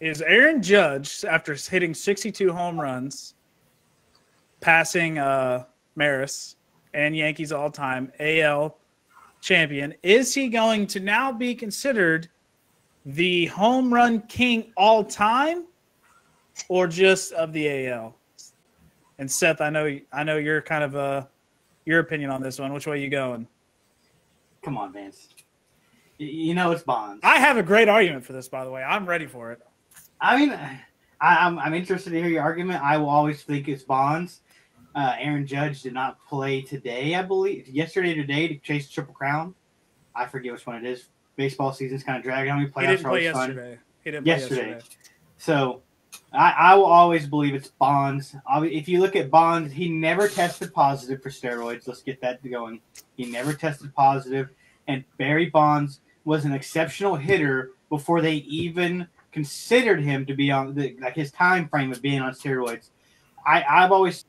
is Aaron Judge, after hitting 62 home runs, passing Maris and Yankees all-time AL champion, is he going to now be considered the home run king all-time or just of the AL? And Seth, I know you're kind of your opinion on this one. Which way you going? Come on, Vance. You know it's Bonds. I have a great argument for this, by the way. I'm ready for it. I mean, I'm interested to hear your argument. I will always think it's Bonds. Aaron Judge did not play today, I believe. Yesterday or today to chase the Triple Crown. I forget which one it is. Baseball season's kind of dragging on me. He didn't play yesterday. He didn't play yesterday. So I will always believe it's Bonds. If you look at Bonds, he never tested positive for steroids. Let's get that going. He never tested positive. And Barry Bonds was an exceptional hitter before they even considered him to be on his time frame of being on steroids. I've always.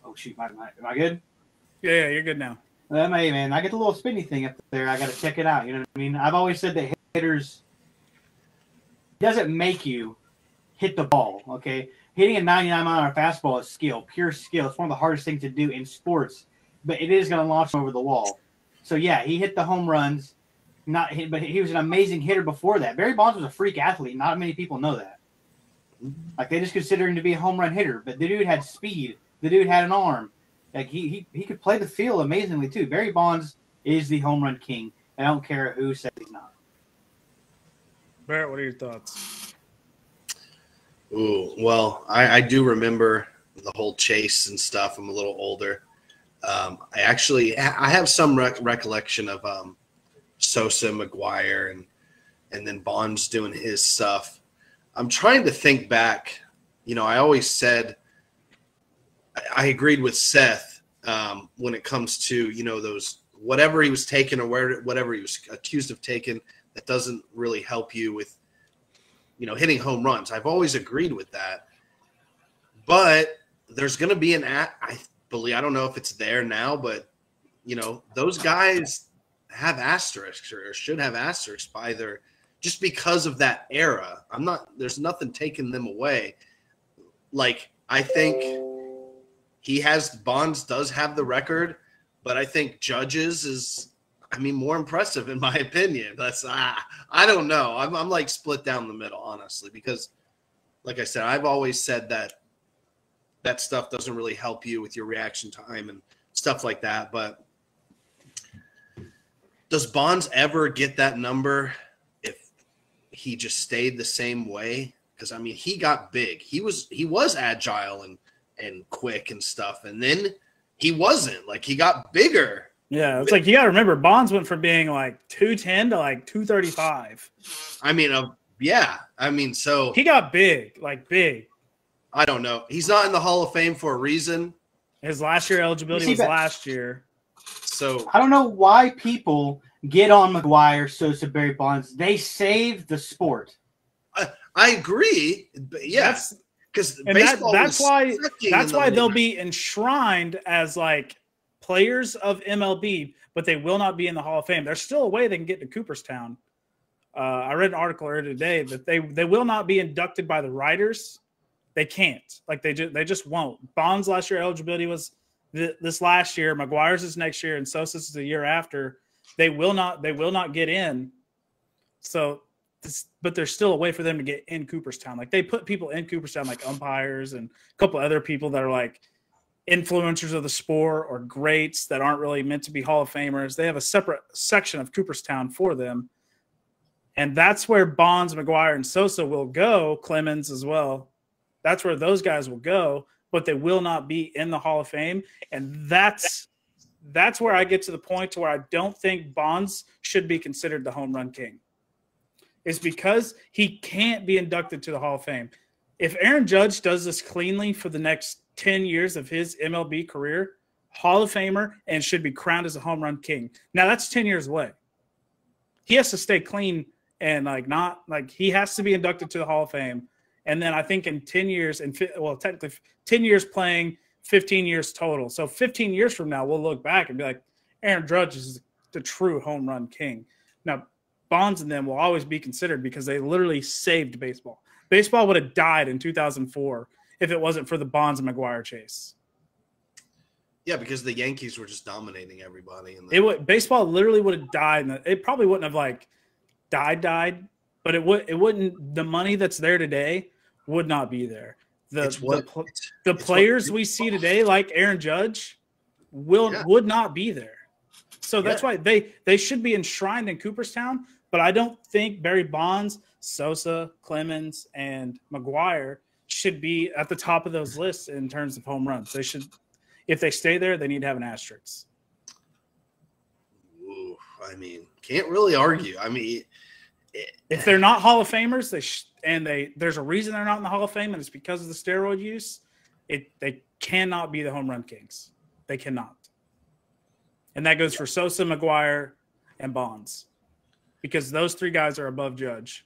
Oh shoot! Am I good? Yeah, you're good now. Man, I get the little spinny thing up there. I got to check it out. You know what I mean? I've always said that hitters doesn't make you hit the ball. Okay, hitting a 99-mile-an-hour fastball is skill, pure skill. It's one of the hardest things to do in sports, but it is going to launch over the wall. So yeah, he hit the home runs. But he was an amazing hitter before that. Barry Bonds was a freak athlete. Not many people know that. Like, they just consider him to be a home run hitter. But the dude had speed. The dude had an arm. Like, he could play the field amazingly, too. Barry Bonds is the home run king. I don't care who says he's not. Barrett, what are your thoughts? Ooh, well, I do remember the whole chase and stuff. I'm a little older. I have some recollection of Sosa, McGuire, and then Bonds doing his stuff. I'm trying to think back. You know, I always said I agreed with Seth when it comes to, you know, those whatever he was taking or whatever he was accused of taking that doesn't really help you with, you know, hitting home runs. I've always agreed with that. But there's going to be I don't know if it's there now, but, you know, those guys have asterisks or should have asterisks by just because of that era. There's nothing taking them away. Like, I think Bonds does have the record, but I think Judge's is, more impressive in my opinion. I don't know. I'm like split down the middle, honestly, because like I said, I've always said that stuff doesn't really help you with your reaction time and stuff like that. But does Bonds ever get that number if he just stayed the same way? Because, he got big. He was agile and quick and stuff. And then he wasn't. Like, he got bigger. Yeah, it's like you got to remember, Bonds went from being like 210 to like 235. Yeah. So. He got big, like big. I don't know. He's not in the Hall of Fame for a reason. His last year eligibility was last year. So I don't know why people get on McGuire, Sosa, Barry Bonds. They saved the sport. I agree. But yes, because that's why they'll be enshrined as like players of MLB, but they will not be in the Hall of Fame. There's still a way they can get to Cooperstown. I read an article earlier today that they will not be inducted by the writers. They can't. Like they just won't. Bonds' last year eligibility was this last year. McGuire's is next year, and Sosa's is the year after. They will not get in. So, but there's still a way for them to get in Cooperstown. Like they put people in Cooperstown, like umpires and a couple other people that are like influencers of the sport or greats that aren't really meant to be Hall of Famers. They have a separate section of Cooperstown for them. And that's where Bonds, McGuire, and Sosa will go, Clemens as well. That's where those guys will go, but they will not be in the Hall of Fame. And that's where I get to the point to where I don't think Bonds should be considered the home run king. It's because he can't be inducted to the Hall of Fame. If Aaron Judge does this cleanly for the next 10 years of his MLB career, Hall of Famer, and should be crowned as a home run king. Now that's 10 years away. He has to stay clean and he has to be inducted to the Hall of Fame. And then I think in 10 years, technically 10 years playing, 15 years total. So 15 years from now, we'll look back and be like, Aaron Judge is the true home run king. Now, Bonds and them will always be considered because they literally saved baseball. Baseball would have died in 2004 if it wasn't for the Bonds and McGuire chase. Yeah, because the Yankees were just dominating everybody. Baseball literally would have died. It probably wouldn't have like died, but it wouldn't. The money that's there today would not be there. The players we see today, like Aaron Judge, would not be there. So that's why they should be enshrined in Cooperstown. But I don't think Barry Bonds, Sosa, Clemens, and McGuire should be at the top of those lists in terms of home runs. They should. If they stay there, they need to have an asterisk. Ooh, I mean, can't really argue. I mean, if they're not Hall of Famers, there's a reason they're not in the Hall of Fame, and it's because of the steroid use. They cannot be the home run kings. They cannot, and that goes for Sosa, McGuire, and Bonds, because those three guys are above Judge.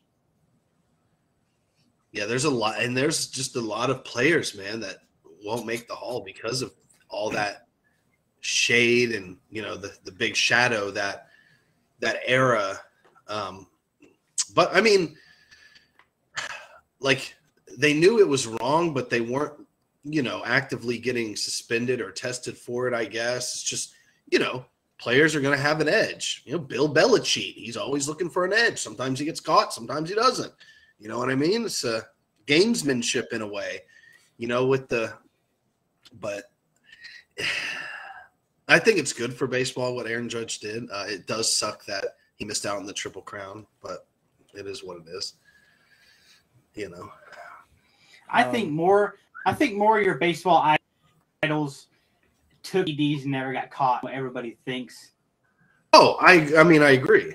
Yeah, there's a lot, and there's just a lot of players, man, that won't make the Hall because of all that shade and the big shadow that era. But I mean, like, they knew it was wrong, but they weren't actively getting suspended or tested for it. I guess it's just players are going to have an edge. Bill Belichick, he's always looking for an edge. Sometimes he gets caught, sometimes he doesn't. You know what I mean? It's a gamesmanship in a way. But I think it's good for baseball what Aaron Judge did. It does suck that he missed out on the Triple Crown, but it is what it is. I think more of your baseball idols took EDs and never got caught. What everybody thinks. Oh, I mean, I agree.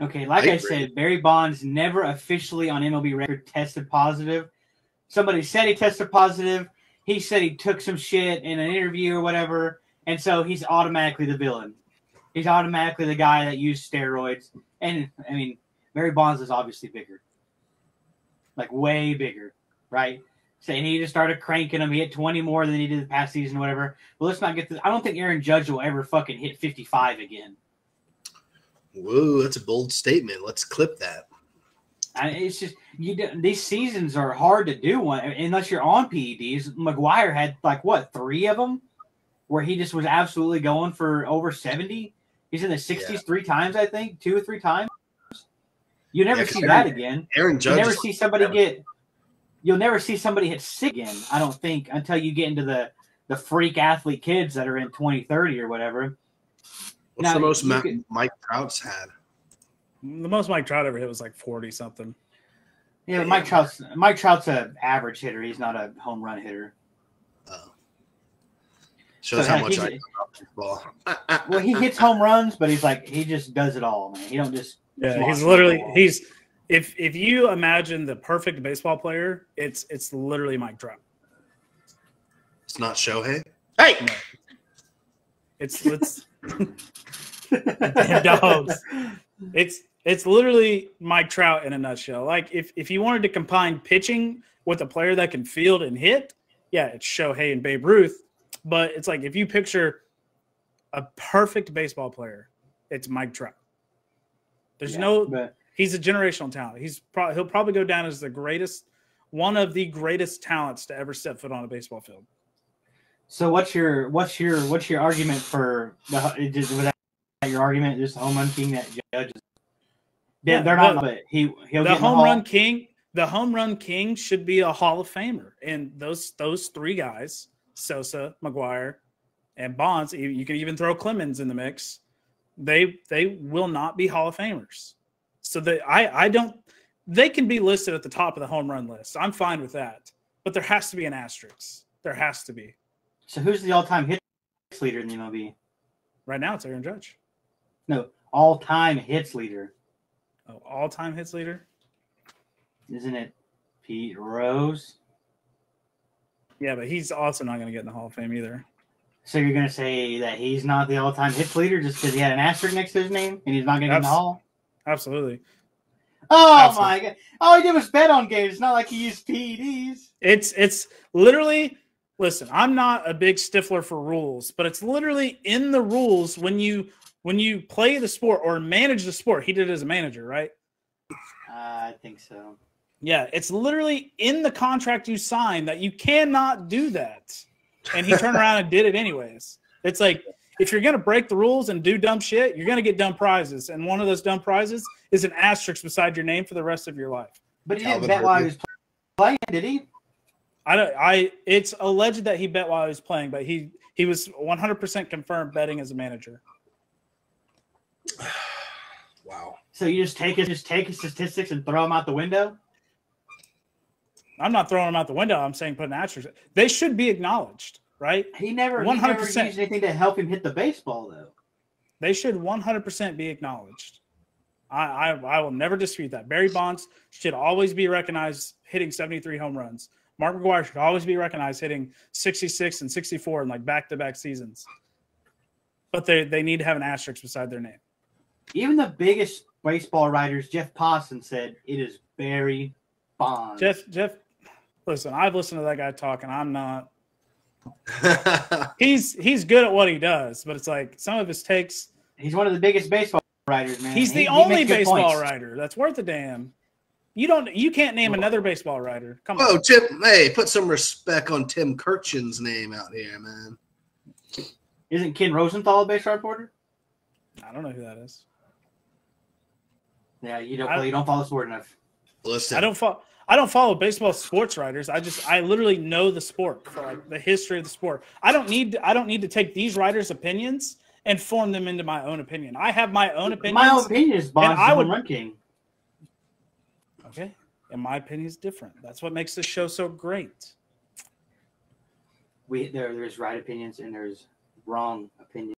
Okay, like I said, Barry Bonds never officially on MLB record tested positive. Somebody said he tested positive. He said he took some shit in an interview or whatever, and so he's automatically the villain. He's automatically the guy that used steroids. And, I mean, Barry Bonds is obviously bigger. Like, way bigger, right? So, and he just started cranking him. He hit 20 more than he did the past season or whatever. Well, let's not get this. I don't think Aaron Judge will ever fucking hit 55 again. Whoa, that's a bold statement. Let's clip that. It's just these seasons are hard to do unless you're on PEDs. McGuire had like 3 of them where he just was absolutely going for over 70. He's in the 60s 3 times, I think, 2 or 3 times. You never see that again. Aaron Judge. You'll never see somebody hit 6 again. I don't think until you get into the freak athlete kids that are in 2030 or whatever. What's the most Mike Trout's had? The most Mike Trout ever hit was like 40-something. Yeah, Mike Trout's an average hitter. He's not a home run hitter. Oh. Shows how much I know about baseball. Well, he hits home runs, but he just does it all, man. He don't just. Yeah, if you imagine the perfect baseball player, it's literally Mike Trout. It's not Shohei. Hey, no. It's dogs. It's literally Mike Trout in a nutshell. Like if you wanted to combine pitching with a player that can field and hit, yeah, it's Shohei and Babe Ruth. But it's like if you picture a perfect baseball player, it's Mike Trout. He's a generational talent. He'll probably go down as one of the greatest talents to ever step foot on a baseball field. So what's your argument for your argument? Just home run king that judges. They're not, but he'll get home run king. The home run king should be a Hall of Famer, and those 3 guys, Sosa, McGuire, and Bonds. You can even throw Clemens in the mix. They will not be Hall of Famers. So they can be listed at the top of the home run list. I'm fine with that, but there has to be an asterisk. There has to be. So who's the all-time hits leader in the MLB? Right now, it's Aaron Judge. No, all-time hits leader. Oh, all-time hits leader? Isn't it Pete Rose? Yeah, but he's also not going to get in the Hall of Fame either. So you're going to say that he's not the all-time hits leader just because he had an asterisk next to his name and he's not going to get in the Hall? Absolutely. Oh, my God. All he did was bet on games. It's not like he used PEDs. It's literally – listen, I'm not a big stiffler for rules, but it's literally in the rules when you when you play the sport or manage the sport, he did it as a manager, right? I think so. Yeah, it's literally in the contract you sign that you cannot do that. And he turned around and did it anyways. It's like, if you're going to break the rules and do dumb shit, you're going to get dumb prizes. And one of those dumb prizes is an asterisk beside your name for the rest of your life. But he didn't bet while he was playing, did he? It's alleged that he bet while he was playing, but he was 100% confirmed betting as a manager. Wow. So you just take his statistics and throw them out the window? I'm not throwing them out the window. I'm saying put an asterisk. They should be acknowledged, right? He never 100% used anything to help him hit the baseball, though. They should 100% be acknowledged. I will never dispute that. Barry Bonds should always be recognized hitting 73 home runs. Mark McGwire should always be recognized hitting 66 and 64 in like back-to-back seasons. But they need to have an asterisk beside their name. Even the biggest baseball writers, Jeff Poston, said it is Barry Bonds. Jeff, listen, I've listened to that guy talk, and I'm not. He's good at what he does, but it's like some of his takes. He's one of the biggest baseball writers, man. He's the only baseball writer that's worth a damn. You can't name another baseball writer. Come on. Oh, Tim, hey, put some respect on Tim Kirchin's name out here, man. Isn't Ken Rosenthal a baseball reporter? I don't know who that is. Yeah, you don't follow sport enough. Listen, I don't follow baseball sports writers. I literally know the sport, for like the history of the sport. I don't need to take these writers' opinions and form them into my own opinion. I have my own opinion. My own opinion is Bonds is HomeRun King. Okay, and my opinion is different. That's what makes this show so great. There's right opinions and there's wrong opinions.